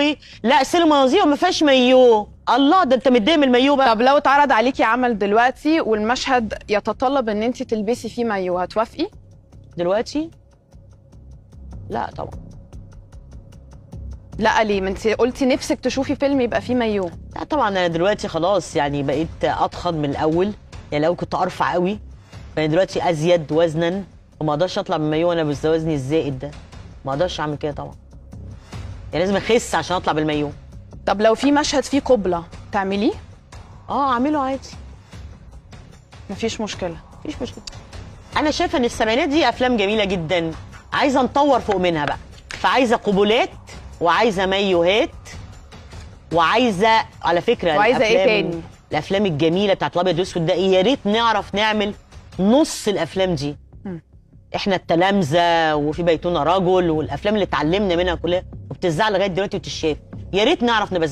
ايه؟ لا سينما نظيفه ما فيهاش مايو. الله، ده انت متضايق من المايو بقى. طب لو اتعرض عليكي عمل دلوقتي والمشهد يتطلب ان انت تلبسي فيه مايو، هتوافقي؟ دلوقتي؟ لا طبعا. لا ليه؟ ما انت قلتي نفسك تشوفي فيلم يبقى فيه مايو. لا طبعا، انا دلوقتي خلاص يعني بقيت اضخم من الاول. يعني لو كنت ارفع قوي، فانا دلوقتي ازيد وزنا، وما اقدرش اطلع بالمايو وانا وزني الزائد ده. ما اقدرش اعمل كده طبعا. يعني لازم اخس عشان اطلع بالمايو. طب لو في مشهد فيه قبلة تعمليه؟ اعمله عادي. مفيش مشكلة. مفيش مشكله. انا شايفه ان السبعينات دي افلام جميله جدا، عايزه نطور فوق منها بقى. فعايزه قبولات، وعايزه مايوهات، وعايزه على فكره وعايزة ايه تاني؟ الافلام الجميله بتاعت الابيض والاسود ده، يا ريت نعرف نعمل نص الافلام دي. احنا التلامذه، وفي بيتنا رجل، والافلام اللي اتعلمنا منها كلها وبتذاع لغايه دلوقتي وتتشاف، يا ريت نعرف نبقى